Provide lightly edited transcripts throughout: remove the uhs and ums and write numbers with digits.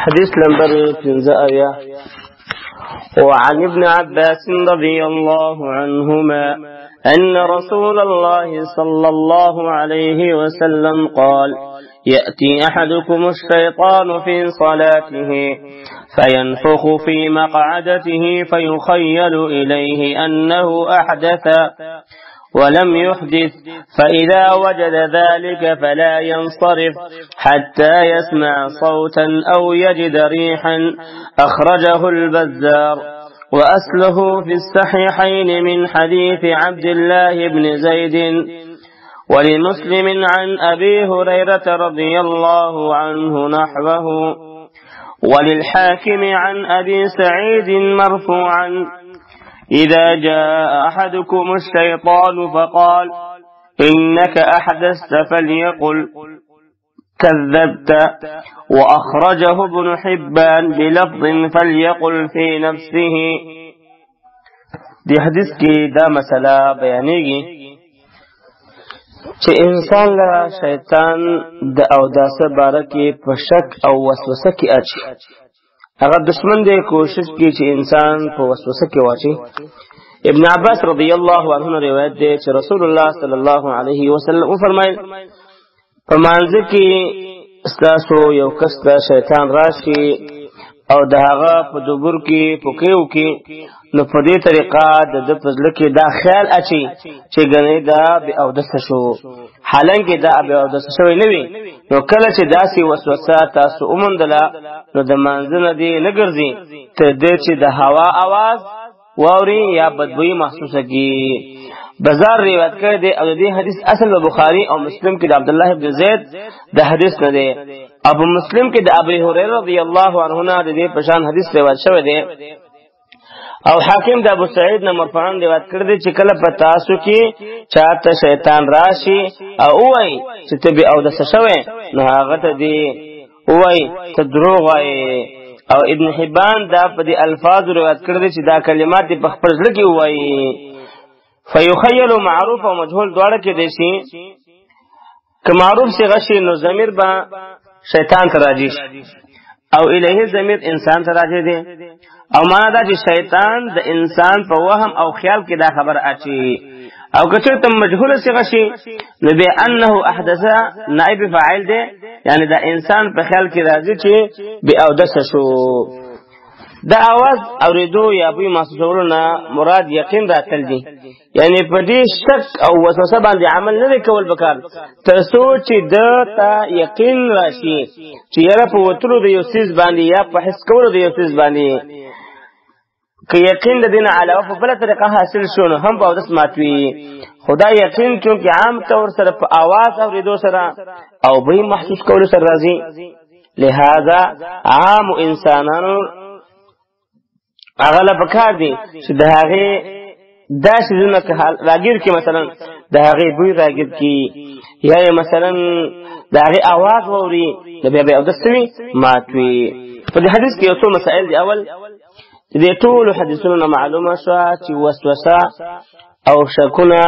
حديث نمبر 15. وعن ابن عباس رضي الله عنهما أن رسول الله صلى الله عليه وسلم قال: يأتي أحدكم الشيطان في صلاته فينفخ في مقعدته فيخيل إليه أنه أحدث ولم يحدث، فإذا وجد ذلك فلا ينصرف حتى يسمع صوتا أو يجد ريحا. أخرجه البزار، وأصله في الصحيحين من حديث عبد الله بن زيد، ولمسلم عن أبي هريرة رضي الله عنه نحوه، وللحاكم عن أبي سعيد مرفوعا: إذا جاء أحدكم الشيطان فقال إنك أحدثت فليقل كذبت. وأخرجه ابن حبان بلفظ فليقل في نفسه. دي حدیث کی دا مسئلہ بیانیگی چې انسان لا شیطان د اوداسه بارکی په شک او وسوسه کې اچي. اگر دشمن دے کوشش کی چې انسان په وسوسه کې واچي. ابن عباس رضی الله عنه روایت ده چې رسول الله صلی الله علیه وسلم فرمایل: په مانځ کې استاسو یو کس ته شیطان راشي او د هغه په دبر کې پوکیو کې، نو په دې طریقه د پزله کې دا خیال اچي چې ګنې دا به اودس شو، حالانکه دا به اودس شوی نه وي. نو کله چې داسې وسوسه تاسو اومندله، نو د منځنه دی نه ګرځي ته دې چې د هوا आवाज واوري یا بدبوئی محسوسه کی. بازار روایت کړی دی او دې حدیث اصل په بخاری او مسلم کې د عبد الله بن زید د حدیث نه دی. ابو مسلم کې د ابي هريره رضی الله عنه نه د دې پشان حدیث روایت شوی دی، او حاکم د ابو سعید نه مرفوعاً روایت کړی دی چې کله په تاسو کې چاته شیطان راشي او وای چې ته به اودس شوی، نو هغه ته دی وای ته دروغ وای. او ابن حبان دا په دې الفاظ روایت کړی دی چې دا کلمات په خپل ځل کې وای. فیخیل معروف او مجهول دواړه کې دي شي. که معروف سی غشي نو ضمیر با شیطان ته راځي او الیه ضمیر انسان ته راځي دی، او معنا دا چې شیطان د انسان په وهم او خیال کې دا خبر اچي. او که چېرته مجهول سی غشي نو به انه احدث نائب فاعل دی، یعنی دا انسان په خیال کې راځي چې به اودس شو. دا आवाज اوریدو یا بوی محسوسولو نه مراد یقین راتل دي، یعنی په دې شک او وسوسه باندې عمل نه کول پکار، تر څو چې د تا یقین راشي چې یاره په وتلو د یو څیز باندې یا په حس کولو د یو څیز باندې که یقین د دین علاوه په بل طریقه حاصل شو نو هم په اودس ماتوي. خدا یقین چونکه عام طور سره په आवाज اوریدو سره او بوی محسوس کولو سره راځي، لہذا عام انسانانو اغلا پکار دی چې د هغه داسې زونه که راګیر کې مثلا د هغه بوی راګیر کې یا مثلا د هغه आवाज ووري د بیا او د سوي ماتوي. په دې حدیث کې یو څو مسائل دي. اول دې ټول حدیثونو معلومه شو چې وسوسه او شکونه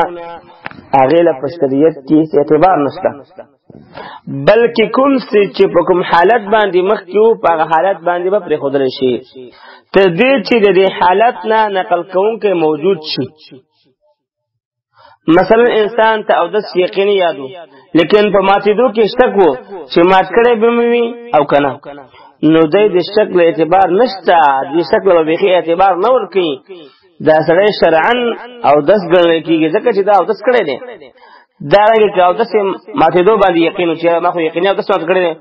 هغه له پشتریت کې اعتبار نشته، بلکې کوم چې په کوم حالت باندې مخ کې او په حالت باندې به پرې خودل شي ته دې چې د حالت نه نقل کوونکې موجود شي. مثلا انسان ته او د یقیني یادو لیکن په ماتېدو کې شک وو چې مات کړي به مې او کنه، نو د شکل اعتبار نشته، د شکل به بيخي اعتبار نه ورکي. دا سره شرعاً او دس ګڼل کېږي ځکه چې دا او دس کړي دي. دا راګه چې او دس ماتېدو باندې یقین چې ما خو یقیني او دس مات کړي دي،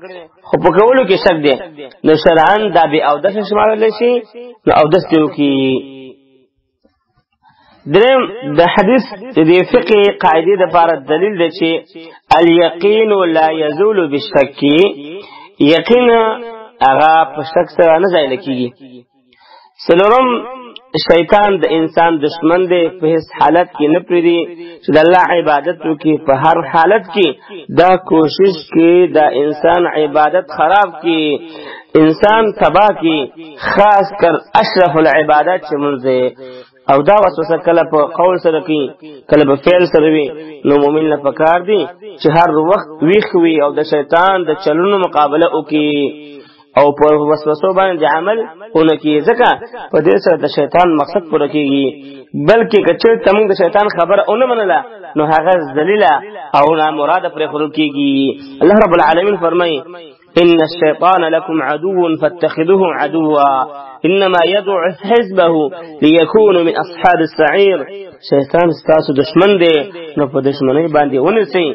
خو په کولو کې شک دی، نو شرعاً دا به او دس شمارل شي، نو او دس دیو کې. دریم د حدیث د فقه قاعده د لپاره دلیل دی چې الیقین لا یزول بالشک، یقین هغه په شک سره نه ځای لکېږي. سلورم شیطان د انسان دشمن دی، په هیڅ حالت کې نه پریږدي چې د الله عبادت وکړي. په هر حالت کې دا کوشش کوي د انسان عبادت خراب کړي، انسان تباہ کړي، خاص کر اشرف العبادات چې مونږ او دا وسوسه کله په قول سره کوي کله په فعل سره وي، نو مؤمن له پکار دی چې هر وخت ویښ وي او د شیطان د چلونو مقابله وکړي او په وسوسو باندې عمل اونکي ځکه په دې سره د شیطان مقصد پوره کیږي بلکې کچې تمون د شیطان خبره اونه منله نو هغه ذلیله او نامراد پر خلق کیږي الله رب العالمین فرمایي ان الشيطان لكم عدو فاتخذوه عدوا انما يدعو حزبه ليكونوا من اصحاب السعير شیطان ستاسو دشمن دی نو په دشمنی باندې ونسئ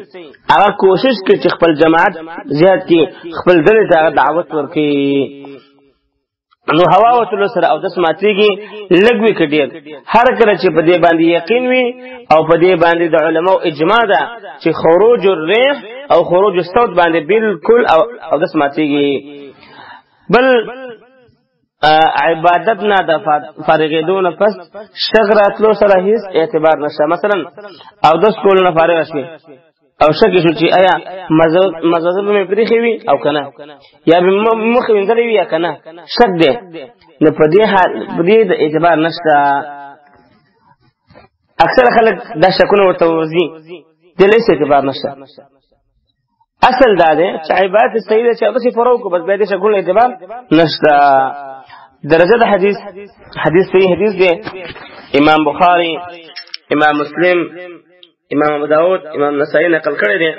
هغه کوشش کوي چې خپل جماعت زیات کړي خپل ډلې ته دعوت ورکړي نو هوا وتلو سره او د سماتيږي لګوي کډیر هر کله چې په دې باندې یقین وي او په دې باندې د علماء اجماع ده چې خروج الريح او خروج الصوت باندې بالکل او د سماتيږي بل عبادتنا د فارغیدون پس شغراتلو سره هیڅ اعتبار نشته مثلا او د سکول نه فارغ شي او شک شو چې آیا مزازه به پریخي وي او کنه یا به مخ وینځلې وي یا کنه شک دی نو په دې حال په دې د اعتبار نشته اکثر خلک دا شکونه ورته ورځي د لیس اعتبار نشته اصل دا دی چې عبادت صحیح ده چې بس فروق بس به دې شکونه اعتبار نشته درجه د حدیث صحیح حدیث دی امام بخاری امام مسلم امام ابو داود امام نسائی نقل کړی دی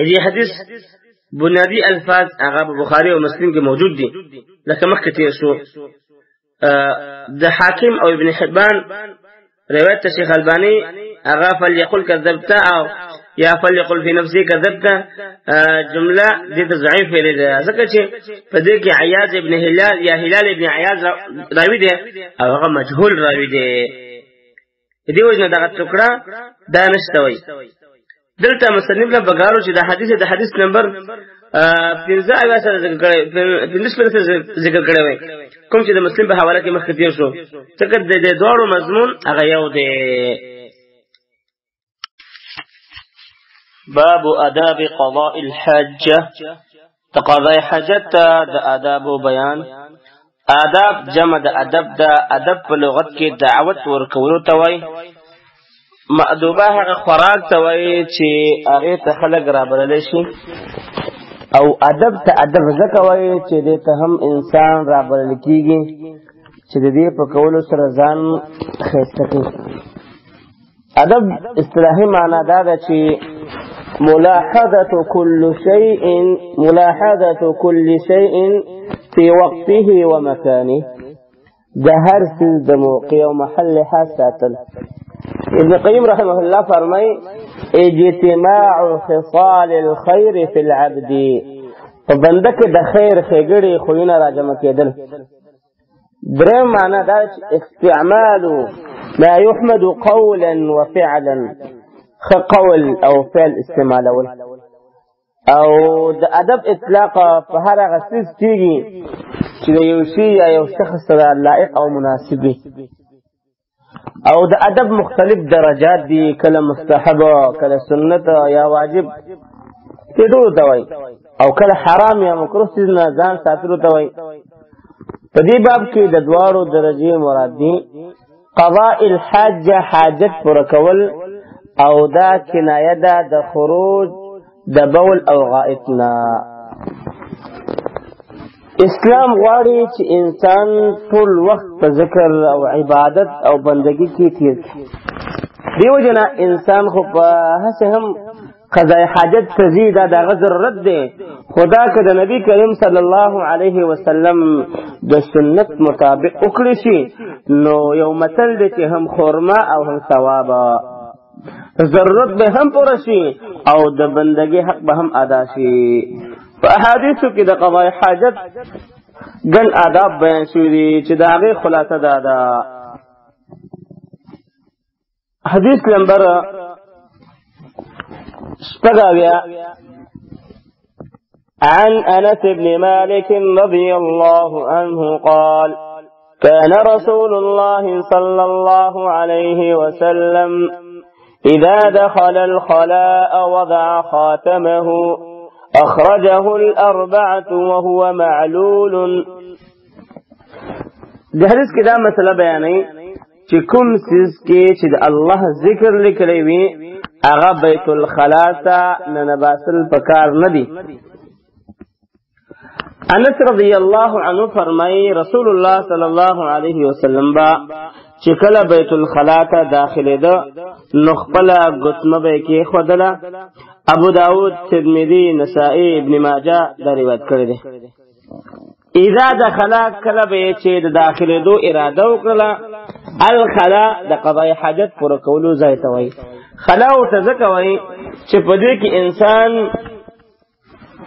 دې حدیث بنیادی الفاظ هغه بخاری او مسلم کې موجود دي لکه مخکې تیر شو د حاکم او ابن حبان روایت شیخ البانی هغه فلیقل کذبت او یا فلیقل فی نفسی کذبت جمله دې ضعیف ویل ده ځکه چې په دې کې عیاض ابن هلال یا هلال ابن عیاض راوی دی او هغه مجهول راوی دی دې وجه دغه ټکړه دا نشته وای دلته مصنف له بغارو چې د حدیث نمبر 15 ایوا سره ذکر کړی ذکر کړی وای کوم چې د مسلم په حواله کې مخکې تیر شو څنګه د دوړو مضمون هغه یو دی باب آداب قضاء الحاجه تقضاء حاجت د آداب بیان آداب جمع د ادب د ادب په لغت کې دعوت ورکولو ته وای مأدوبه هغه خوراک ته وای چې هغه ته خلک رابرل شي او ادب ته ادب ځکه وای چې دې ته هم انسان رابرل کیږي چې دې په کولو سره ځان خسته کوي ادب اصطلاحي معنی دا ده چې ملاحظة كل شيء في وقته ومكانه ده هر سیز د موقع او محل حساتل ابن قیم رحمه الله فرمای اجتماع خصال الخير في العبد فبندک د خیر خګړي خوینه راجمه کېدل دریم معنا دا استعمال ما يحمد قولا وفعلا قول او فعل استعمالول او د ادب اطلاق په هر هغه څه کېږي چې یو شی یا یو شخص سره لایق او مناسب وي او د ادب مختلف درجات دي کله مستحب کله سنت یا واجب کېدو ته وایي او کله حرام یا مکروه څه نه ځان ساتلو ته وایي په دې باب کې د دواړو درجې مراد دي قضاء الحاجه حاجت پر کول او دا کنایه ده د خروج د بول او غائطنا اسلام غواړي چې انسان ټول وخت په ذکر او عبادت او بندگی کې تیر کړي دیو جنا انسان خو په هڅه هم قضاء حاجت تزيد دا ضرورت دی خدا که د نبی کریم صلی الله علیه وسلم د سنت مطابق وکړي شي نو یو مثل دی چې هم خورما او هم ثواب ضرورت به هم پوره شي او د بندگی حق به هم ادا شي په احادیثو کې د قضاء حاجت ګڼ آداب بیان شوي دي چې د هغې خلاصه دا ده حدیث نمبر 6 عن أنس بن مالك رضي الله عنه قال كان رسول الله صلى الله عليه وسلم إذا دخل الخلاء وضع خاتمه أخرجه الأربعة وهو معلول ده حدیث کې دا مسله بیانوي چې کوم څیز کې چې الله ذکر لیکلی وي هغه بیت الخلا ته ننباسل پکار نه دي انس رضی الله عنه فرمای رسول الله صلی الله علیه وسلم با چې کله بیت الخلا ته داخله ده نو خپل غتمه به کې خدلا ابو داود ترمذی نسائی ابن ماجه دا روایت کړی دی اذا دخل کله به چې د داخله دو اراده وکړه الخلا د قضاء حاجت پر کولو ځای ته وای خلا او تزکوي چې په دې کې انسان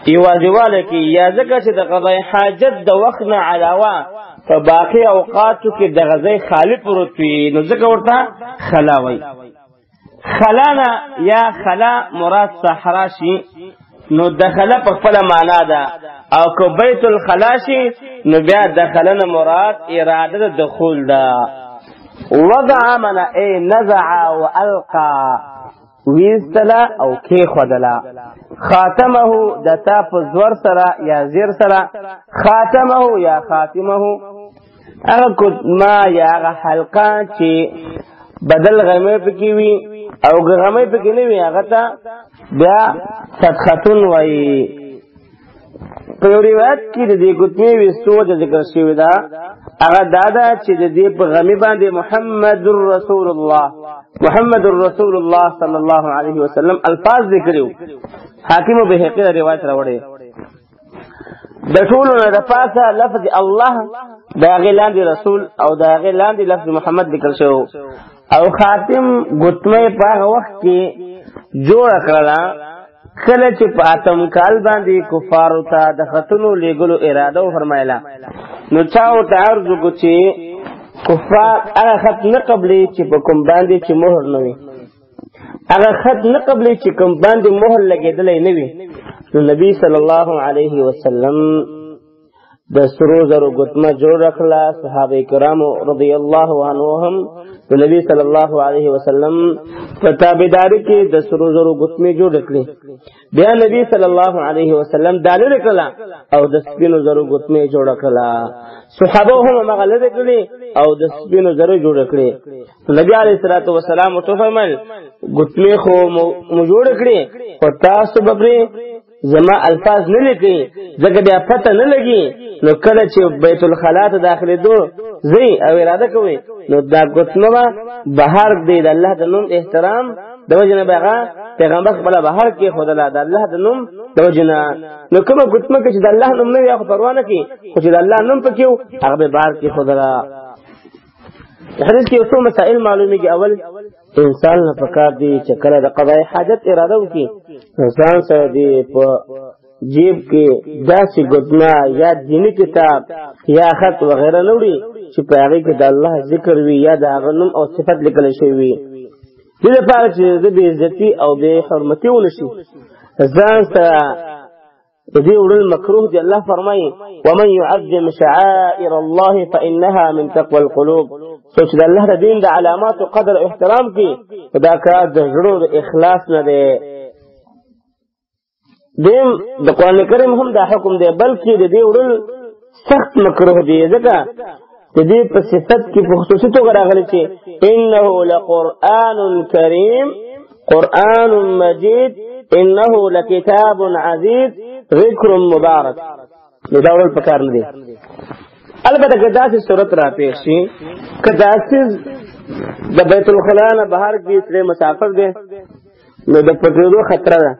یوازواله کې یا ځکه چې د قضاء حاجت د وخت نه علاوه په باقي اوقاتو کې د غزي خالی پروتوي نو ځکه ورته خلا وای خلانا یا خلا مراد صحرا شي نو دخل په خپل معنا ده او کو بیت الخلا شي نو بیا دخلنا مراد اراده د دخول ده وضع من اي نزع والقى ویستلا او کی خودلا خاتمه دتا په زور سره یا زیر سره خاتمه یا خاتمه هغه ما یا هغه حلقه چې بدل غمه پکې وي او غمه پکې نه وي هغه ته بیا فتحتون وای په روایت کې د دې ګوتمې وستو د ذکر شوی دا هغه دادا چې د دې په غمی باندې محمد رسول الله صلی الله علیه وسلم الفاظ ذکرو حاکم بهقی روایت راوړي د ټولو نه د پاسه لفظ الله دا غلان دی رسول او دا غلان دی لفظ محمد ذکر شو او خاتم ګوتمې په وخت کې جوړ کړلا کله چې په اتم کال باندې کفارو ته د خطونو لګلو اراده فرمایله نو چاو ته ارزو کو چې کفار هغه خط نه قبلې چې په کوم باندې چې مهر نه وي هغه خط نه قبلې چې کوم باندې مهر لګېدلې نه وي نو نبی صلی الله علیه وسلم د سرو زرو ګتمه جوړ کړله صحابه کرامو رضی الله عنهم نبی صلی الله علیه وسلم په تابعداري کې د سرو زرو ګتمه جوړ کړې بیا نبی صلی الله علیه وسلم دالل کړه او د سپینو زرو ګتمه جوړ کړه صحابه هم مغلط کړي او د سپینو زرو جوړ کړي نبی علیه الصلاۃ والسلام تو فرمایل ګتمه خو مو جوړ کړي او تاسو به زما الفاظ نه لیکي ځکه بیا پته نه لګي نو کله چې بیت الخلا ته داخله دو زی او اراده کوي نو دا ګتمه بهر دی د الله د نوم احترام د وجنه بغا پیغمبر خپل بهر کې خدای د الله د نوم د وجنه نو کومه ګتمه چې د الله نوم نه یا پروا نه کوي خو چې د الله نوم پکې هغه به بهر کې خدای حدیث کې اوسه مسائل معلومیږي اول انسان نه پکار دی چې کله د قضاء حاجت اراده وکړي انسان سره دی په جیب کې داسې ګتمه یا دینی کتاب یا خط وغیرہ نوړي چې په هغه کې د الله ذکر وي یا د هغه نوم او صفت لیکل شوی وي دې لپاره چې د بې عزتي او بې حرمتي ونشي ځان سره دې وړل مکروه دی الله فرمایي ومن يعظم شعائر الله فانها من تقوى القلوب سوچ د الله د دین د علامات او قدر احترام کی دا کار د زړه د اخلاص نه دی دیم د قران کریم هم دا حکم دی بلکې د دې وړل سخت مکروه دی ځکه د دې په صفت کې په خصوصي توګه راغلی چې انه لقرآن کریم قرآن مجید انه لکتاب عزیز ذکر مبارک دا ډول پکار نه دی البته که داسې صورت را پیښ شي که داسې د بیت الخلا نه بهر کې سره مسافر دی نو د پټېدو خطر ده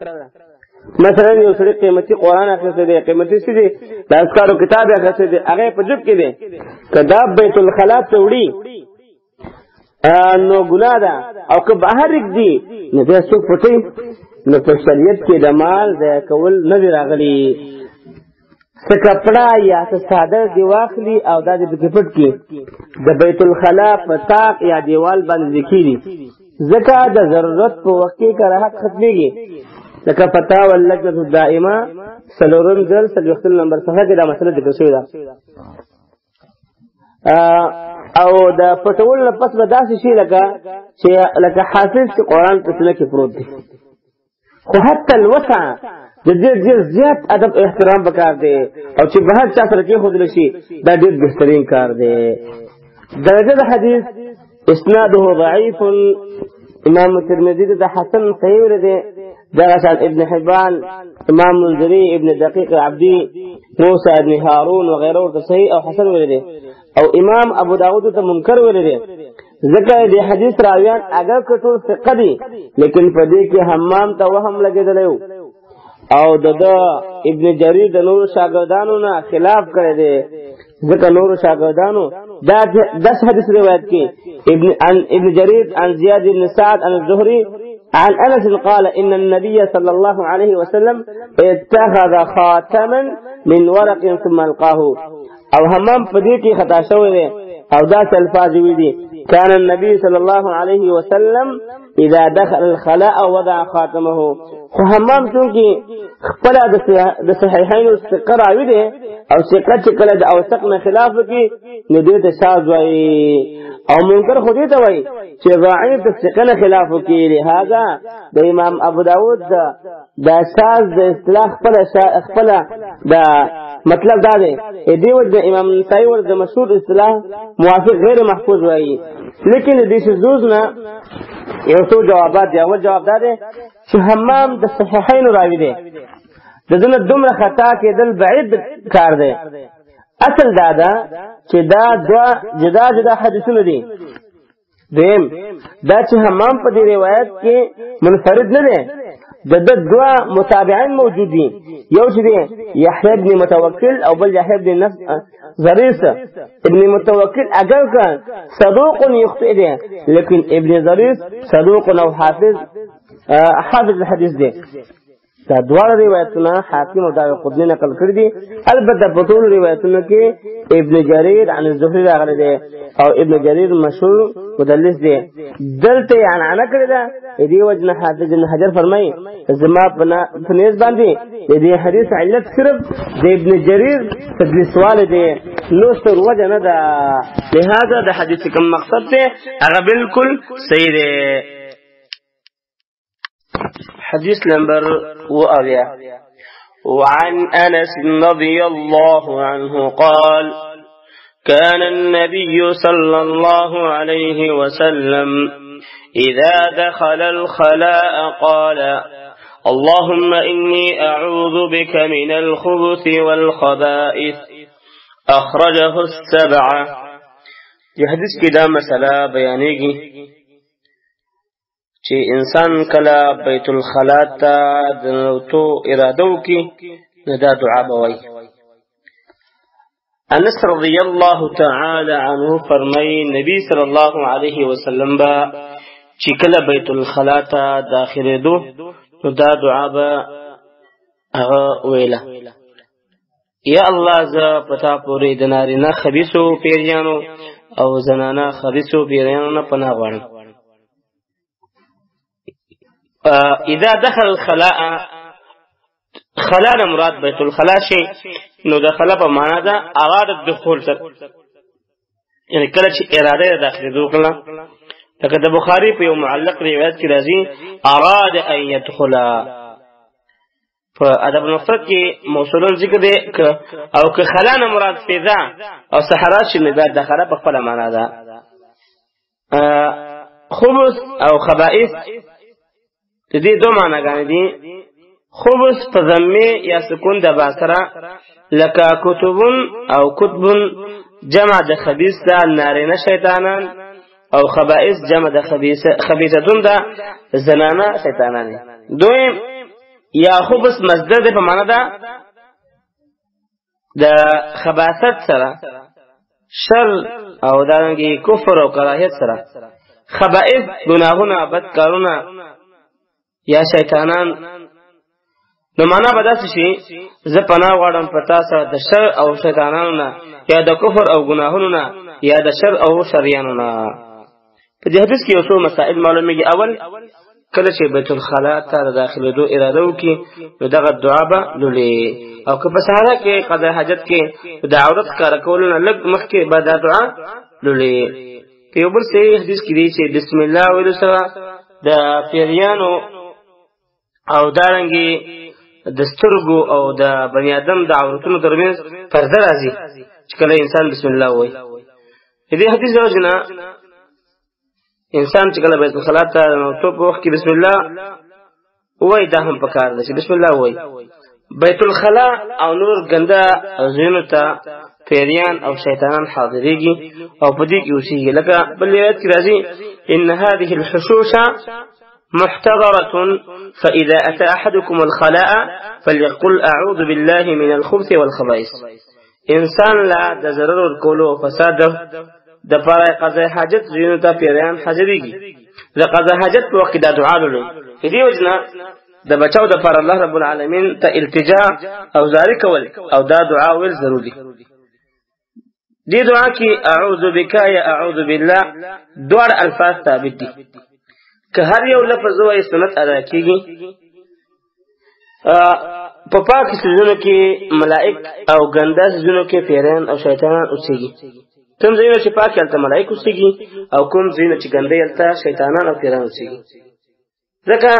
مثلا یو سړی قیمتي قرآن اخیستی دی قیمتي سړي د اذکارو کتاب اخیستی دی هغه په جیب کې دی که دا بیت الخلا ته وړي نو ګناه ده او که بهر دی نو بیا څوک پټوي نو په شریعت کې د مال ضایع کول نه دی راغلی څه کپڑا یا څه صادر دی واخلي او دا دې پکې پټ کړي د بیت الخلا په طاق یا دیوال باندې لیکلي ځکه د ضرورت په وخت کې کراهت ختميږي لکه فتاوی اللجنه الدائمه سلورم ځل سلوختل نمبر صفحه کې دا مسله ذکر شوې ده او د پټول پس به داسې شي لکه حافظ چې قرآن په سینه کې پروت دی خو حتی الوسع د دې زیات ادب احترام وکړ دی او چې بهر چا سره کې خود لشي دا ډېر بهترین کار دی درجه د حدیث اسناده ضعیف امام ترمذی د حسن صحیح دی دغه ابن حبان امام منذری ابن دقیق عبدی موسى ابن هارون وغيره ته صحیح او حسن ویل دي او امام ابو داود ته منکر ویل دي ځکه دې حدیث راویان اگر کټول ثقه دي لیکن په دې کې حمام ته وهم لګیدلو او د ابن جرير د نور شاګردانو نه خلاف کړی دی ځکه نور شاګردانو دا 10 حدیث روایت کې ابن جرير عن زياد بن سعد عن الزهري عن انس قال ان النبي صلى الله عليه وسلم اتخذ خاتما من ورق ثم القاه او حمام په دې کې خطا شوی دی او دا الفاظ وی دي كان النبي صلى الله عليه وسلم اذا دخل الخلاء وضع خاتمه خو حمام چونکی خپل د صحیحین ثقه راوی دی او ثقه چې کله د اوثق نه خلاف کی نو دې ته شاذ وای او منکر خو دې ته وای چې ضعیف د ثقه نه خلاف کی لہذا د امام ابو داود دا شاذ د اصطلاح خپل دا مطلب دا دی دې وجه امام نسائی ور د مشهور اصطلاح موافق غیر محفوظ وای لیکن دې شذوذ نه یو څو جوابات دی اول جواب دا دی چې حمام د صحیحین راوی دی د دنه دومره خطا کېدل بعید کار دی اصل دا ده چې دا دوا جدا جدا حدیثونه دي دیم دا چې حمام په دې روایت کې منفرد نه دی د دوا متابعین موجود دي یو چې دی یحیی بن متوکل او بل یحیی بن زریس ابن متوکل اگر کان صدوق یخطئ دی لیکن ابن زریس صدوق او حافظ الحدیث دی دا دوار روایتونه حاکم او دارقطنی نقل کړی دي البته په ټول روایتونو کې ابن جرير عن الزهري راغلی دی او ابن جرير مشهور مدلس دی دلته عنعنه کړی دا دې وجنه حافظ ابن حجر فرمایي زما په نيز باندې دې حدیث علت صرف د ابن جرير تدلیس والده نو ستر وجه نه ده لہذا د حدیث کوم مقصد ته هغه بالکل صحیح دی حديث نمبر وأريا وعن أنس رضي الله عنه قال كان النبي صلى الله عليه وسلم إذا دخل الخلاء قال اللهم إني أعوذ بك من الخبث والخبائث أخرجه السبعة في حديث كده مسألة بيانيگي چې انسان کله بیت الخلاء ته د نوتو اراده وکي نو دا دعا به وایي انس رضی الله تعالی عنه فرمایي نبی صلی الله علیه وسلم با چې کله بیت الخلاء ته داخلېدو نو دا دعا به هغه ویله یا الله ز پتا پوری د نارینه خبيثو پیریانو او زنانه خبيثو پیریانو نه پناه غواړم اذا دخل الخلاء خلاء مراد بیت الخلاء شي نو دخل په معنا دا اغاد دخول سره یعنی کله چې اراده داخله وکړه لکه د بخاری په یو معلق روایت کې راځي اراد ان يدخل په ادب المفرد کې موصولون ذکر دی او که خلاء مراد فضا او صحرا شي نه داخله په خپل معنا ده خبث او خبائث دې دوه معناګانې دي خبث په ضمه یا سکون د باسره لکه کتبون او کتبون جمع د خبيث د نارینه شیطانان او خبائث جمع د خبيثتون د زنانه شیطانان دویم یا خبث مصدر په معنا ده د خباثت سره شر او دانګي کفر او کراهیت سره خبائث گناهونه بدکارونه یا شیطانان نو معنا به داسې شي زه پناه غواړم پتا سره د شر او شیطانانو نه یا د کفر او گناهونو نه یا د شر او شریانو نه په دې حدیث کې یو څو مسائل معلومیږي اول کله چې بیت الخلاء ته داخله دو اراده وکي نو دغه دعا به لولي او که په سهار کې قضا حاجت کې د عورت کار کول نه لږ مخکې به دا دعا لولي په یو بل صحیح حدیث کې دی چې بسم الله ویل سره د پیریانو او دارنګي د سترګو او د بنی آدم د عورتونو ترمنځ پرده راځي چې کله انسان بسم الله وایي دې حدیث راځنه انسان چې کله بیت الخلاء ته نو په وخت کې بسم الله وایي دا هم پکار دی چې بسم الله وایي بیت الخلا او نور ګنده ځایونو ته پیریان او شیطانان حاضریږي او په دې کې اوسېږي. لکه بل روایت کې راځي ان هذه الحشوش محتضرة فإذا أتى أحدكم الخلاء فليقل أعوذ بالله من الخبث والخبائث. انسان لا د ضرر ورکولو او فساد د پاره قضا حاجت ځینو ته پیریان حاضریږي. د قضا حاجت په وخت د دعا لولو دې وجنه د بچاو د پر الله رب العالمین ته التجا او زاری کول او دا دعا ول ضروری. دې دعا کې اعوذ بک یا اعوذ بالله دوړ الفاظ ثابت دي. که هر یو لفظ وای سنت ادا کیږي. په پاک سيزونو کې ملائک او ګنده سيزونو کې پیران او شیطانان اوسېږي. کوم ځایونه چې پاک هلته ملائک اوسېږي او کوم ځایونه چې ګنده هلته شیطانان او پیران اوسېږي. ځکه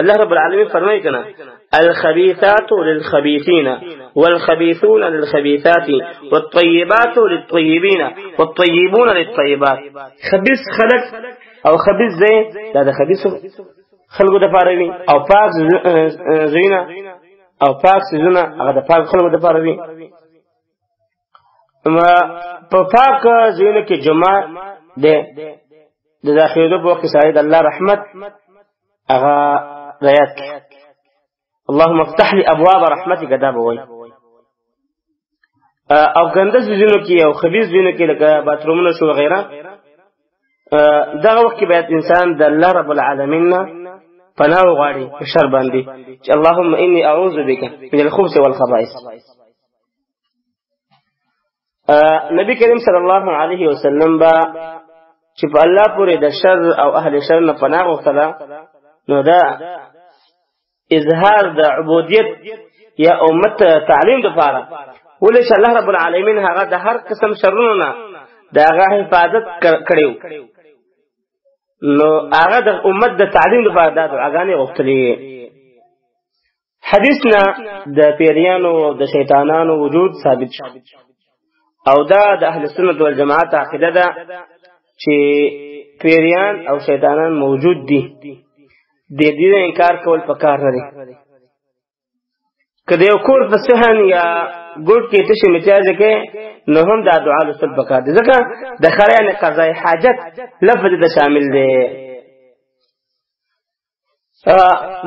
الله رب العالمین فرمایي کنا الخبيثات للخبيثين والخبيثون للخبيثات والطيبات للطيبين والطيبون للطيبات. خبيث خلق او خبيث زي دا د خبيث خلقو د پاره وي او پاک زینا او پاک سيزونه هغه د پاک خلقو د پاره وي. په پاک زینا کې جمعه ده د داخلو په وخت سعید الله رحمت هغه رایات اللهم افتح لي ابواب رحمتك دا بوي. او ګنده زینو کې او خبيث زینو کې لکه باترومونه شو وغیرہ دا وخت کې باید انسان د الله رب العالمین پناه وغواړي په شر باندې چې اللهم اني اعوذ بك من الخبث والخبائث. نبی کریم صلی الله علیه وسلم با چې په الله پورې د شر او اهل شر نه پناه وغوښتله نو دا اظهار د عبودیت یا امت تعلیم د پاره ولې چې الله رب العالمین هغه د هر قسم شرونو نه د هغه حفاظت کړیو نو هغه د امت د تعلیم د پاره د دعاګانې غوښتلې. حدیث نه د پیریانو او د شیطانانو وجود ثابت شو او دا د اهل سنت والجماعت عقیده ده چې پیریان او شیطانان موجود دي. د دې انکار کول پکار نه دي. کله یو کور په صحن یا ګوټ کې تشه متیازه کې نو هم دا دعا لوستل پکار دي. ځکه د خریانه قضای حاجت لفظ د شامل دی.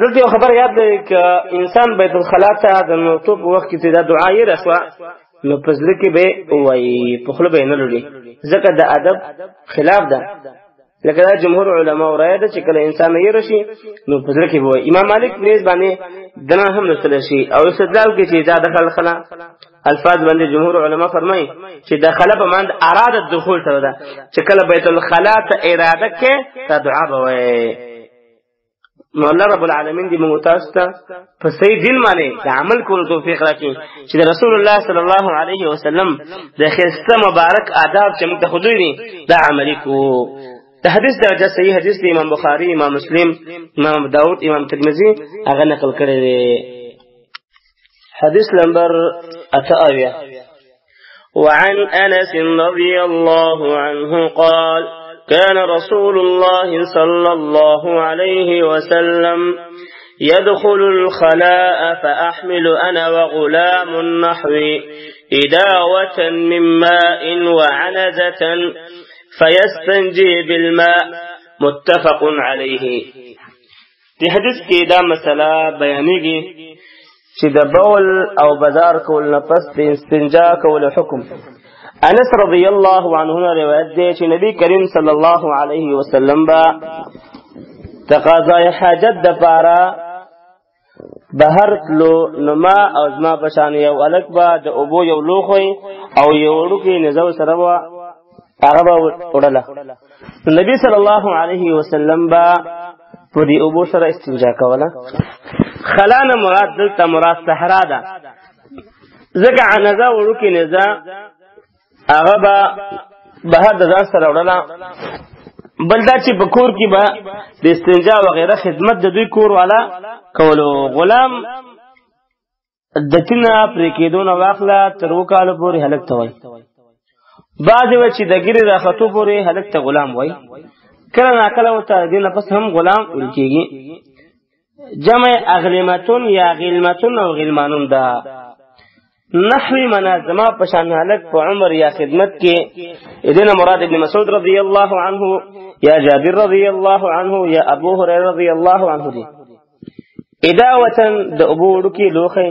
دلته خبر یاد دی ک انسان بیت الخلا ته د نوټو په وخت کې دا دعا یې رسوا نو پزله کې به وای په خپل به نه لولي. ځکه د ادب خلاف ده. لکه دا جمهور علما رائے ده چې کله انسان یې رشي نو پزله کې وای. امام مالک پریز باندې دنا هم نسل شي او استدلال کې چې دا دخل خلا الفاظ باندې جمهور علما فرمایي چې داخله په مند اراده دخول سره ده چې کله بیت الخلا ته اراده کې دا دعا به وای. نو الله رب العالمین دې موږ تاسو ته په صحیح دین باندې د عمل کولو توفیق راکړي چې رسول الله صلی الله علیه وسلم د خسته مبارک آداب چې موږ ته خو دوی دا عملي کو. د حدیث درجه صحیح حدیث دی امام بخاری امام مسلم امام داود امام ترمذی هغه نقل کړی دی. حدیث نمبر 88 وعن انس رضی الله عنه قال كان رسول الله صلى الله عليه وسلم يدخل الخلاء فأحمل أنا وغلام نحوي إداوة من ماء وعنزة فيستنجي بالماء متفق عليه. في حديث كده مسألة بيانيگي چې د بول او بازار کول نه پس د استنجا کول حکم. انس رضی الله عنه روایت دی چې نبی کریم صلی الله علیه وسلم با تقاضای حاجت د پاره بهر تلو نما او زما بشان یو الک با د ابو یو لوخوي او یو ورکی نزو سره وا هغه وړله. نبی صلی الله علیه وسلم با په دې ابو سره استنجا کوله. خلانه مراد دلته مراد صحرا ده. ځکه عنزه ورکی نزا هغه به بهر د ځان سره وړله. بل دا چې په کور کې به د استنجا وغیره خدمت د دوی کور والا کولو. غلام د تینا پرې کېدو نه واخله تر 2 کاله پورې هلک ته وایي. بعضې وایي چې د ګیرې راختو پورې هلک ته غلام وایي. کله ناکله ورته دې نه پس هم غلام ویل کېږي. جمع اغلمتون یا غلمتون او غلمانون دا نحوی منازمه پشان حالت په عمر یا خدمت کې ادنا مراد ابن مسعود رضی الله عنه یا جابر رضی الله عنه یا ابو هريره رضی الله عنه دي اداوتن د ابو وړو کې لوخه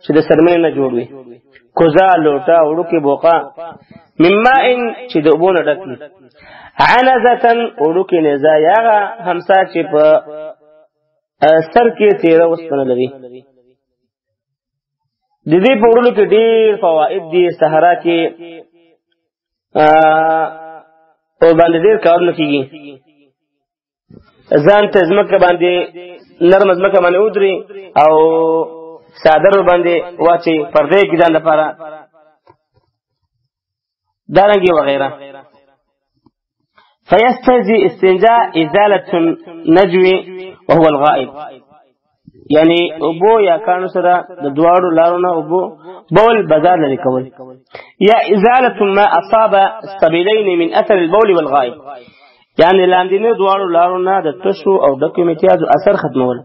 چې د سرمنه نه جوړ وي کوزا لوټا وړو کې بوقا مما ان چې د ابو نه ډک عنزتن وړو کې نزا یاغه همسا چې په سر کې تیره وسپنه لري د دې په وړلو کې ډېر فواید دي صحرا کې او باندې ډېر کارونه کیږي ځان ته ځمکه باندې نرم ځمکه باندې ودري او صادر باندې واچي پردې کې ځان لپاره دارنګي وغیرہ فيستجزي استنجاء ازاله النجوي وهو الغائب یعنی ابو یا کانو سره د دواړو لارونو ابو بول بازار لري کول یا ازاله ما اصاب السبيلين من اثر البول والغائب یعنی لاندینه دواړو لارونو د تشو او د کمیټیاز اثر ختمول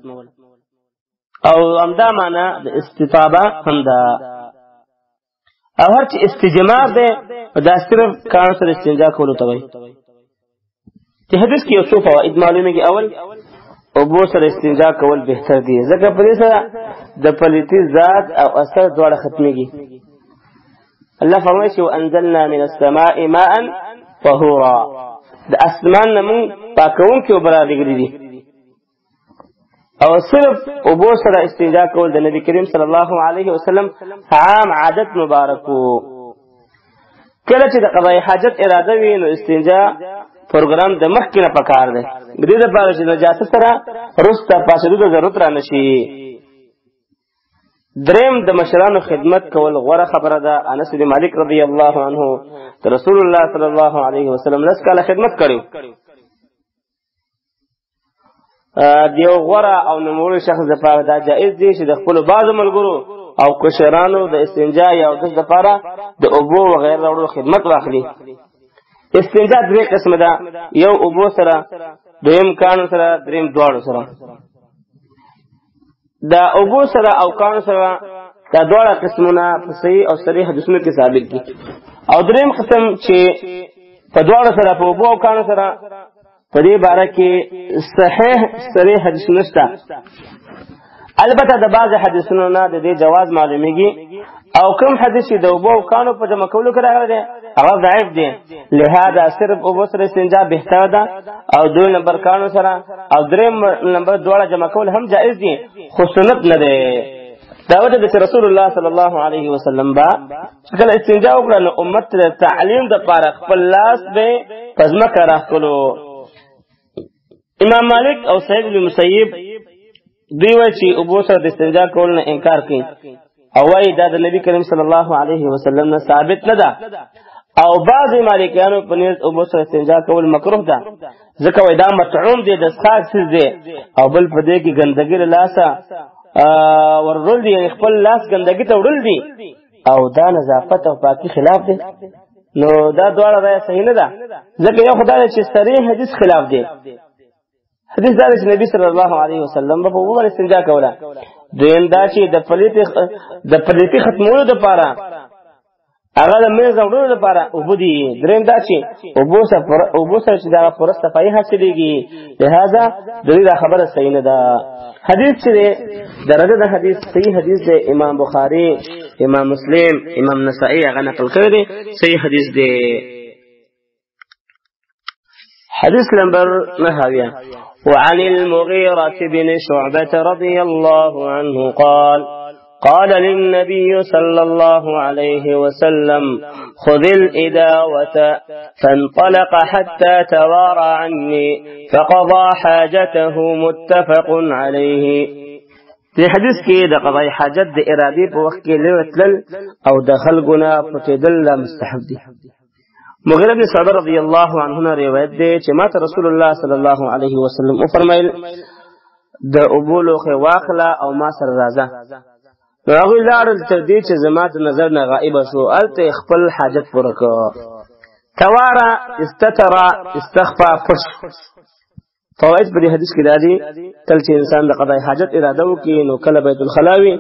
او امدا معنا د استطابه همدا او هر چې استجمار ده دا صرف کانو سره استنجا کولو ته وایي چې حدیث کې یو څو فواید معلومه کې اول ابو سره استنجا کول بهتر دی ځکه په دې سره د پلیتی ذات او اثر دواړه ختميږي الله فرمایي چې انزلنا من السماء ماء طهورا د اسمان نمو پاکون کې وبره لګري دي او صرف ابو سره استنجا کول د نبی کریم صلی الله علیه وسلم عام عادت مبارکو کله چې د قضای حاجت اراده وي نو استنجا پروګرام د مخ کې نه پکار دی دې لپاره چې نجاست سره رسته پاسېدو د ضرورت را نشي دریم د مشرانو خدمت کول غوره خبره ده انس بن مالک رضی الله عنه رسول الله صلی الله علیه وسلم لس کاله خدمت کړو دیو غوره او نموړي شخص د پاره دا جائز دی چې د خپل بعض ملګرو او کشرانو د استنجا یا د لپاره د ابو وغیرہ وړو خدمت واخلي استنجا درې قسم ده یو ابو سره دویم کانو سره دریم دواړو سره دا ابو سره او کانو سره دا دواړه قسمونه په صحیح او صریح حدیثونو کې ثابت دي او دریم قسم چې په دواړو سره په ابو او کانو سره په دې باره کې صحیح صریح حدیث نشته البته د بعض حدیثونو نه د دې جواز معلومیږي او کوم حدیث د ابو او کانو په جمع کولو کې راغلی دی هغه ضعیف دی لہذا صرف ابو سره استنجا بهتر ده او دوی نمبر کانو سره او دریم نمبر دواړه جمع کول هم جائز دي خو سنت نه دی دا وجه د رسول الله صلی الله علیه وسلم با کله استنجا وکړه نو امت ته تعلیم د پاره خپل لاس به پزما راخلو امام مالک او سعید بن مسیب دوی وایي چې ابو سره د استنجا کول نه انکار کوي او وایي دا د نبی کریم صلی الله علیه وسلم نه ثابت نه ده او بعض مالکانو په نيز ابو سره استنجا کول مکروه ده ځکه وایي دا مطعوم دی د څښاک څه دی او بل په دې کې ګندګي لاسه ورول دی خپل لاس ګندګي ته وړل دی او دا نظافت او پاکي خلاف دی نو دا دواړه رائے صحیح نه ده ځکه یو خدای چې صریح حدیث خلاف دی حدیث دا چې نبی صلی الله علیه وسلم په وګړه استنجا کوله دین دا چې د پلیتی ختمولو لپاره هغه د میز وړلو لپاره وبدي دریم دا چې ابو سره چې دا پر صفای حاصلېږي لہذا د دې خبره صحیح نه ده حدیث چې درجه د حدیث صحیح حدیث دی امام بخاری امام مسلم امام نسائی هغه نقل کړی دی صحیح حدیث دی حديث نمبر نهاية وعن المغيرة بن شعبة رضي الله عنه قال للنبي صلى الله عليه وسلم خذ الإداوة فانطلق حتى توارى عني فقضى حاجته متفق عليه في حديث كي دا قضاء حاجت دا إرادي بوقت كي لوتلل أو دخل قنا فتدل مستحب دي مغیرہ بن شعبہ رضی اللہ عنہ نے روایت دے چې ما ته رسول الله صلی الله علیه وسلم او فرمایل د ابولو خو واخلا او ما سره راځه هغه لاړل تر دې چې زما د نظر نه غائب شو الته خپل حاجت پوره کړ توارا استترا استخفى پش فوائد په دې حدیث کې دادي کله چې انسان د قضاء حاجت اراده وکړي نو کله بیت الخلا وي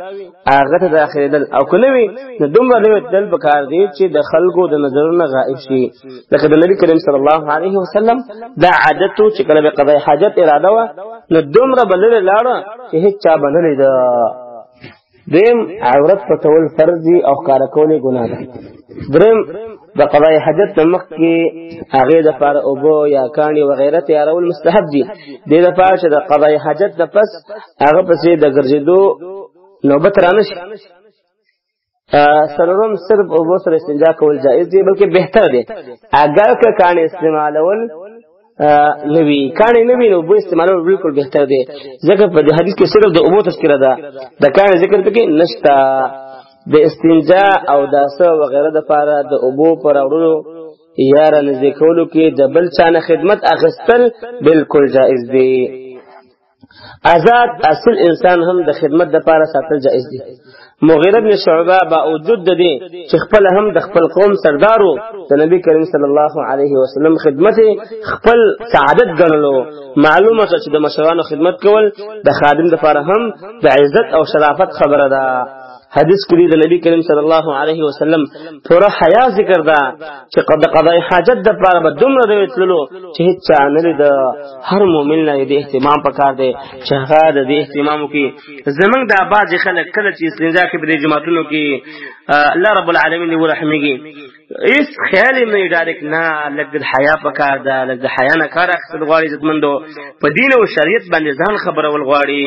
هغه ته داخلېدل او کله وي نو دومره لوی دل پکار دی چې د خلکو د نظرونو غائب شي لکه د نبی کریم صلی الله علیه وسلم دا عادت چې کله به قضاء حاجت اراده و نو دومره بلل لاړه چې هیڅ چا بنلې ده دیم عورت پټول فرض او ښکار کول ګناه ده دریم د قضاء حاجت مخ کې هغه د فار او بو یا کانی و غیره تیارول مستحب دي د لپاره چې د قضاء حاجت د پس هغه پسې د ګرځېدو نوبت رانشي سرورم صرف او بو سره استنجا کول جائز دي بلکې بهتر دي اگر که کانی استعمالول نبی کانی نبی نو بو استعمالول بالکل بهتر دي ځکه په حدیث کې صرف د ابو تذکرہ ده د کانی ذکر پکې نشتا د استنجا او داسه وغیره د پاره د ابو پر اورلو یا رنځ کولو کې د بل چانه خدمت اخستل بالکل جائز دي آزاد اصل انسان هم د خدمت د پاره ساتل جائز دي مغیره بن شعبہ با وجود د دې چې خپل هم د خپل قوم سردارو د نبی کریم صلی الله علیه وسلم خدمت خپل سعادت ګڼلو معلومه چې د مشرانو خدمت کول د خادم د پاره هم د عزت او شرافت خبره ده حدیث کې د نبی کریم صلی الله علیه وسلم پورا حیا ذکر دا چې قضاء حاجت د پاره به دومره راتللو چې هیڅ نه لري د هر مؤمن له دې اهتمام پکار دی چې هغه د دې اهتمام کوي زمنګ د باز خلک کله چې استنجا کې په جماعتونو کې الله رب العالمین دې ورحمږي اس خیال نه ډایرک نه لګ د حیا پکار دا لګ د حیا نه کار اخستل غواړي عزتمندو په دین او شریعت باندې ځان خبرول غواړي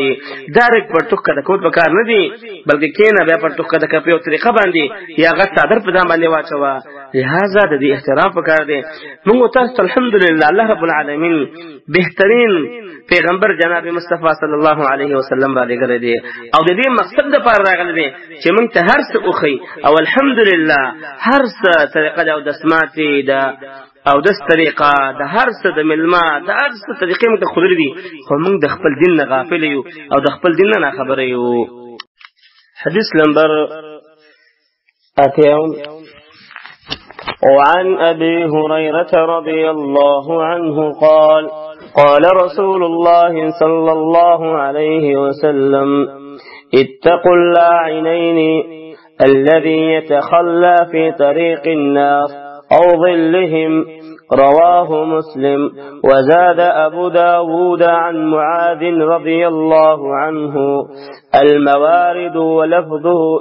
ډایرک پر ټوکه د کوټ پکار نه دی بلکې کینه بیا پر ټوکه د کپیو طریقه باندې یا غ صادر په ځان باندې واچوا لہذا د دې احترام پکار دی موږ تاسو الحمدلله الله رب العالمین بهترین پیغمبر جناب مصطفی صلی الله علیه وسلم را لګره دی او د دې مقصد د پاره راغلی دی چې موږ ته هر څه اوخی او الحمدلله هر څه طریقه او د سماعتي د او د طریقه د هر څه د ملما د هر څه طریقې موږ ته خوري دي خو موږ د خپل دین نه غافل یو او د خپل دین نه خبره یو حديث نمبر أتيهم وعن أبي هريرة رضي الله عنه قال قال رسول الله صلى الله عليه وسلم اتقوا اللاعنين الذي يتخلى في طريق الناس أو ظلهم رواه مسلم وزاد أبو داود عن معاذ رضي الله عنه الموارد ولفظه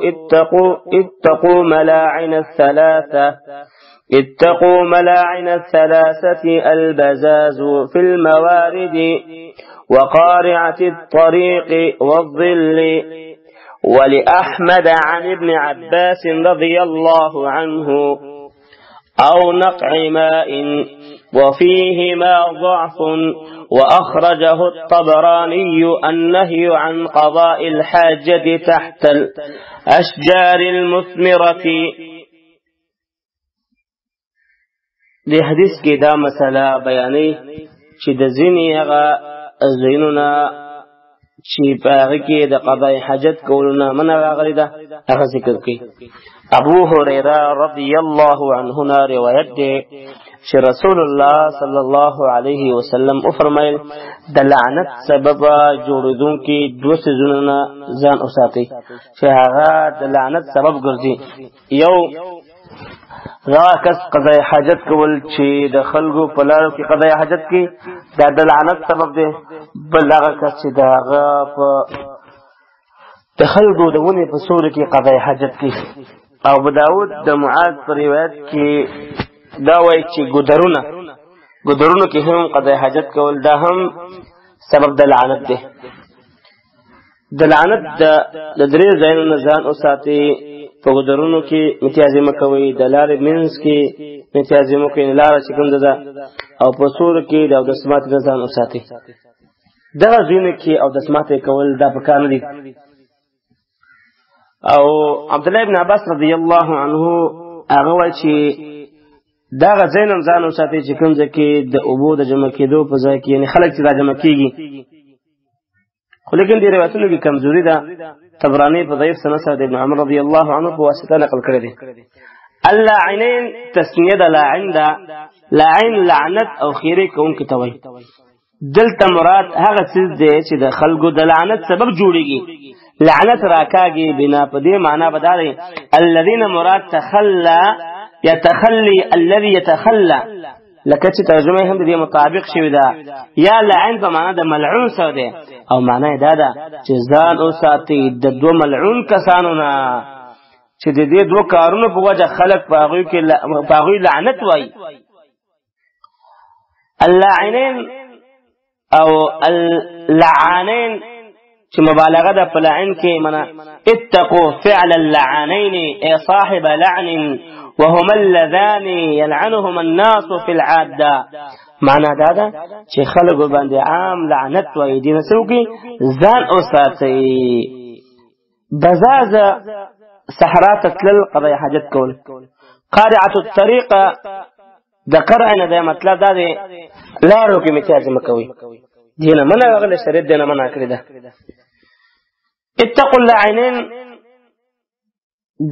اتقوا ملاعن الثلاثة البزاز في الموارد وقارعة الطريق والظل ولأحمد عن ابن عباس رضي الله عنه أو نقع ماء وفيهما ضعف وأخرجه الطبراني النهي عن قضاء الحاجة تحت الأشجار المثمرة دې حدیث کې دا مسله بیانې چې د ځینې هغه ځایونو چې په هغه کې د قضاء حاجت کولو منع راغلی ده هغه ذکر کوي ابو هريره رضی الله عنه روایت ده چې رسول الله صلی الله علیه وسلم او فرمایل د لعنت سبب جوړیدونکي دوه سيزونه ځان اوساتي چې هغه د لعنت سبب ګرځي یو را کس قضاء حاجت کول چې د خلکو په لارو کې قضاء حاجت کې دا د لعنت سبب دی بل هغه کس چې داغه په د خلکو د ونې په سور کې قضاء حاجت کې او ابو داود د معاذ په روایت کې دا وایي چې ګودرونو کې هم قضاء حاجت کول دا هم سبب د لعنت دی د لعنت د درې ځایونو ځان اوساتي په ګودرونو کې امتیازي مکوي د لارې منځ کې امتیازي مکوي لاره چې کوم ده او په سور کې د دسمات ځان اوساتي دا ځینې کې او دسمات کول دا پکار دي او عبد الله ابن عباس رضی الله عنه هغه وایي چې دا غزینم ځان اوساتي چې کوم ځکه د ابو د جمع کېدو په ځای کې یعنی خلک چې دا جمع کېږي خو لیکن دې روایتونو کې کمزوري ده طبراني په ضعیف سند سره ابن عمر رضی الله عنه په واسطه نقل کړی دی اللعنين تسنیه د لاعن دا لاعن لعنت او خیره کوم کې توي دلته مراد هغه څه دی چې د خلکو د لعنت سبب جوړیږي لعنت راکاږي بنا په دې معنا بداري الذين مراد تخلى يتخلي الذي يتخلى لکه چې ترجمه هم دې مطابق شوی دا یا لعن په معنا د ملعون سره دی او معنا دا ده چې ځان او ساتي د دوه ملعون کسانو نه چې د دې دوه کارونو په وجه خلق باغوي کې باغوي لعنت وای اللاعنين او اللعانين چې مبالغه ده په لعن کې معنا اتقوا فعل اللعانين اي صاحب لعن وهما اللذان يلعنهما الناس في العاده معنا دا ده چې خلق باندې عام لعنت وای دي نسو کې ځان او ساتي بزاز صحرا تتلل قضاء حاجت کول قارعه الطريقه د قرعنه د مطلب دا دی لارو کې میچارج مکوي دینه منه غل شریعت دینه منه کړی ده اتقوا اللعينين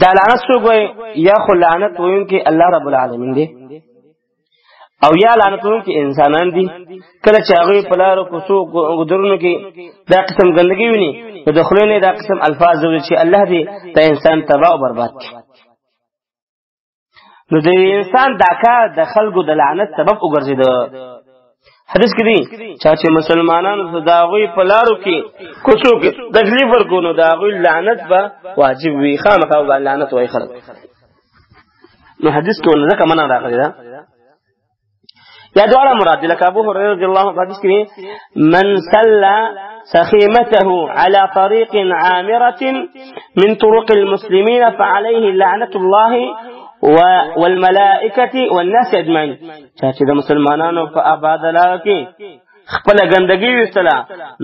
دا لعنت سوګوي یا خو لعنت وین کې الله رب العالمین دی او یا لعنت وین کې انسانان دي کله چې هغه په لارو کوڅو ګذرونو کې دا قسم ګندګي ویني د خلونو دا قسم الفاظ وي چې الله دې ته انسان تباہ او برباد کړي نو د انسان دا کار د خلکو د لعنت سبب وګرځید حدیث کې دی چې مسلمانانو دا غوي په لارو کې کوڅو کې تکلیف ورکونو دا غوي لعنت به واجب وي خامخا به لعنت وای خلک نو حدیث کې ونه ځکه معنا راغلی دا یا دواړه مراد لکه ابو هريره رضی الله عنه حدیث کې من سلى سخيمته على طريق عامرة من طرق المسلمين فعليه لعنة الله والملائکه والناس اجمعين چې د مسلمانانو په آباد لاره کې خپل ګندګي وستلا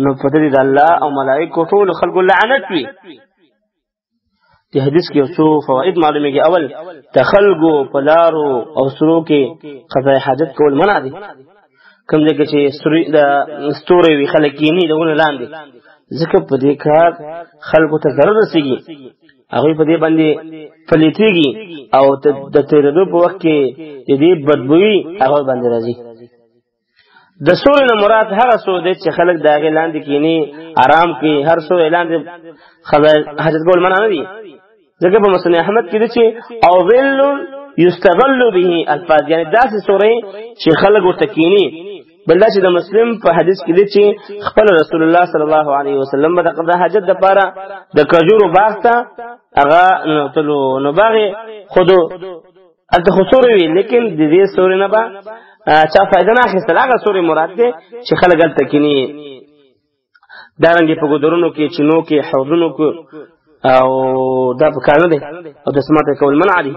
نو په دې د الله او ملائکه ټول خلق لعنت وي دې حدیث کې څو فواید معلومیږي اول تخلقو په لارو او سرو کې قضاء حاجت کول منع دي کوم ځکه چې ستوري وی خلک یې نه دونه لاندې ځکه په دې کار خلکو ته ضرر رسیږي هغه په دې باندې فلیتيږي او د تیرېدو په وخت کې دې بدبوئی هغه باندې راځي د سورې نه مراد هغه سور دی چې خلک دا اعلان دي کینی آرام کې هر سور اعلان دي خدای حاجت کول منع نه دي ځکه په مسند احمد کې دي چې او ظل یستغل به الفاظ یعنی داسې سورې چې خلک وتکینی بلدا چې د مسلم په حدیث کې دي چې خپل رسول الله صلی الله علیه وسلم د قضا حاجت لپاره د کجورو باغ ته هغه نو باغ خودو الته خسور وی لیکن د دې سورې نه با چا فائدہ نه اخیستل هغه سورې مراد ده چې خلک الته کینی دارنګ په ګودرونو کې چینو کې حوضونو کې او دا په کار نه دي او د سماعت کول منع دي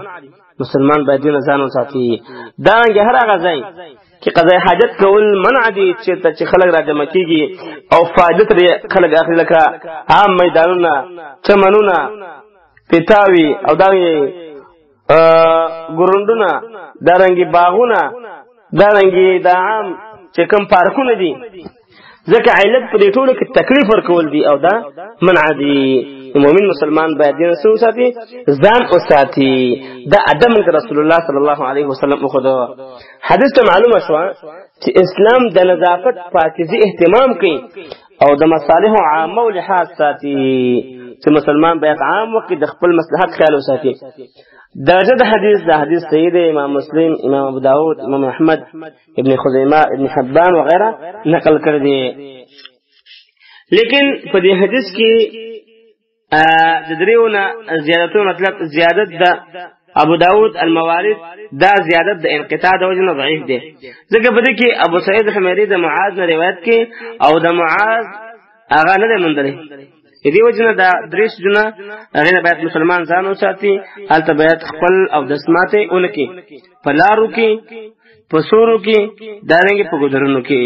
مسلمان باید نه ځان وساتي دارنګ هر هغه ځای چې قضاء حاجت کول منع دي چې خلک راجمع کیږي او فائدہ ترې خلک اخلي لکه عام میدانونه چمنونه پیتاوي او دغه ګورندونه دارنګي باغونه دارنګي د عام چې کوم پارکونه دي ځکه علت په دې ټولو کې تکلیف ورکول دي او دا منع دي مومن مسلمان باید دې سو ساتي ځان او ساتي دا ادم رسول الله صلی الله علیه وسلم خو دا حدیث ته معلومه شو چې اسلام د نظافت پاکیزه اهتمام کوي او د مصالح عامه او لحاظ ساتي چې مسلمان باید عام وقت د خپل مصلحت خیال وساتي درجه د حدیث صحیح دی امام مسلم امام ابو داود امام احمد ابن خزیمه ابن حبان وغیرہ نقل کړی دی لیکن په دې حدیث کې د دریونه زیادتو مطلب زیادت د ابو داود الموارد دا زیادت د انقطاع د وجه نه ضعیف دی ځکه په دې کې ابو سعید حمیری د معاذ نه روایت کې او د معاذ هغه نه مندلې دې وجنه دا دریش جنا هغه باید مسلمان ځان وساتي البته باید خپل او د سماته اونکي په لارو کې په سورو کې دارنګ په ګذرونو کې